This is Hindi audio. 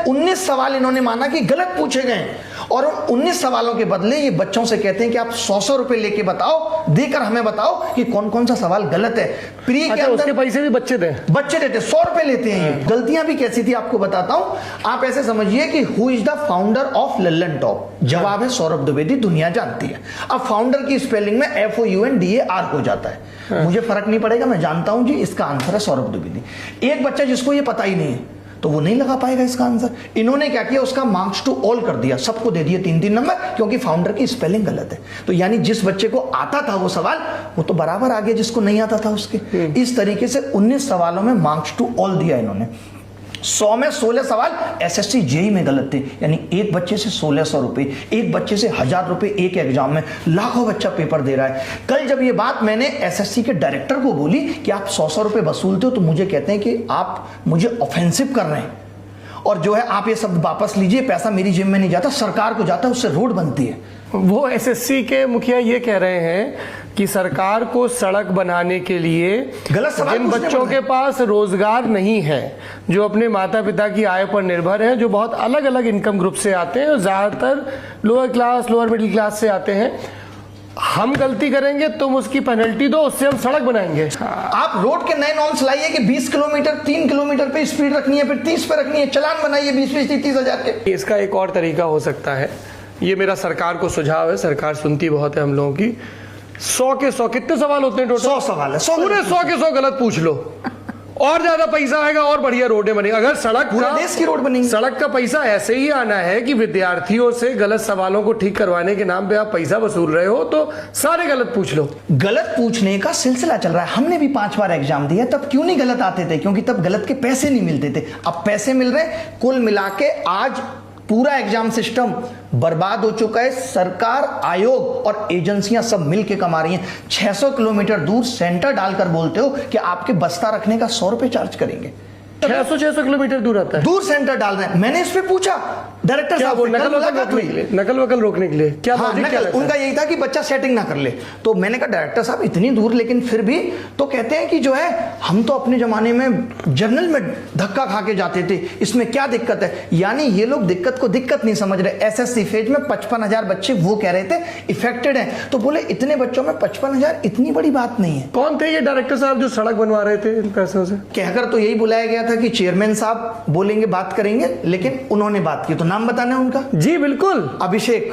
19 सवाल इन्होंने माना कि गलत पूछे गए और 19 सवालों के बदले ये बच्चों से कहते हैं कि आप 100 रुपए लेके बताओ, देकर हमें बताओ कि कौन कौन सा सवाल गलत है। प्री के अंदर उसके पैसे भी बच्चे देते 100 रुपए लेते हैं ये। गलतियां भी कैसी थी आपको बताता हूं। आप ऐसे समझिए कि who is the founder of Lallan top? जवाब है सौरभ द्विवेदी, दुनिया जानती है। अब फाउंडर की स्पेलिंग में FOUNDAR हो जाता है। मुझे फर्क नहीं पड़ेगा, मैं जानता हूं जी इसका आंसर है सौरभ द्विवेदी। एक बच्चा जिसको ये पता ही नहीं है तो वो नहीं लगा पाएगा इसका आंसर। इन्होंने क्या किया, उसका मार्क्स टू ऑल कर दिया, सबको दे दिए 3-3 नंबर, क्योंकि फाउंडर की स्पेलिंग गलत है। तो यानी जिस बच्चे को आता था वो सवाल, वो तो बराबर आ गया जिसको नहीं आता था उसके। इस तरीके से 19 सवालों में मार्क्स टू ऑल दिया इन्होंने। 100 में 16 सवाल SSC JEE में गलत थे, यानी एक बच्चे से 1600 रुपए, एक बच्चे से 1000 रुपए एक एग्जाम में, लाखों बच्चा पेपर दे रहा है। कल जब ये बात मैंने SSC के डायरेक्टर को बोली कि आप 100 रुपए वसूलते हो, तो मुझे कहते हैं कि आप मुझे ऑफेंसिव कर रहे हैं और जो है आप ये सब वापस लीजिए, पैसा मेरी जेब में नहीं जाता, सरकार को जाता है, उससे रोड बनती है। वो SSC के मुखिया ये कह रहे हैं कि सरकार को सड़क बनाने के लिए गलत सवाल जिन बच्चों के पास रोजगार नहीं है, जो अपने माता पिता की आय पर निर्भर हैं, जो बहुत अलग अलग इनकम ग्रुप से आते हैं, ज्यादातर lower class, lower middle class से आते हैं, हम गलती करेंगे तुम उसकी पेनल्टी दो, उससे हम सड़क बनाएंगे। आप रोड के नए नॉर्म्स लाइए कि 20 किलोमीटर 3 किलोमीटर पे स्पीड रखनी है, फिर 30 पे रखनी है, चालान बनाइए 20-30 हजार के। इसका एक और तरीका हो सकता है, ये मेरा सरकार को सुझाव है, सरकार सुनती बहुत है हम लोगों की। 100 के 100 कितने सवाल होते हैं टोटल? 100 सवाल है, पूरे 100 के 100 गलत पूछ लो और ज्यादा पैसा आएगा और बढ़िया रोडें बनेगी। अगर सड़क पूरा देश की रोड बनेगी। सड़क का पैसा ऐसे ही आना है कि विद्यार्थियों से गलत सवालों को ठीक करवाने के नाम पे आप पैसा वसूल रहे हो, तो सारे गलत पूछ लो। गलत पूछने का सिलसिला चल रहा है। हमने भी 5 बार एग्जाम दिया, तब क्यों नहीं गलत आते थे? क्योंकि तब गलत के पैसे नहीं मिलते थे। अब पैसे मिल रहे हैं। कुल मिला के आज पूरा एग्जाम सिस्टम बर्बाद हो चुका है। सरकार, आयोग और एजेंसियां सब मिलके कमा रही हैं। 600 किलोमीटर दूर सेंटर डालकर बोलते हो कि आपके बस्ता रखने का 100 रुपए चार्ज करेंगे। 600 किलोमीटर दूर आता है, दूर सेंटर डाल रहे हैं। मैंने इस पे पूछा डायरेक्टर साहब से, नकल वकल रोकने के लिए क्या लॉजिक क्या उनका यही था कि बच्चा सेटिंग ना कर ले। तो मैंने कहा डायरेक्टर साहब इतनी दूर, लेकिन फिर भी तो कहते हैं कि जो है हम तो अपने जमाने में जर्नल में धक्का खा के जाते थे, इसमें क्या दिक्कत है? यानी ये लोग दिक्कत को दिक्कत नहीं समझ रहे। SSC फेज में 55,000 बच्चे वो कह रहे थे इफेक्टेड हैं, तो बोले इतने बच्चों में 55,000 इतनी बड़ी बात नहीं है। कौन थे ये डायरेक्टर साहब जो सड़क बनवा रहे थे इन पैसों से? कहकर तो यही बुलाया गया था कि चेयरमैन साहब बोलेंगे, बात करेंगे, लेकिन उन्होंने बात की। तो नाम बताना है उनका? जी बिल्कुल, अभिषेक।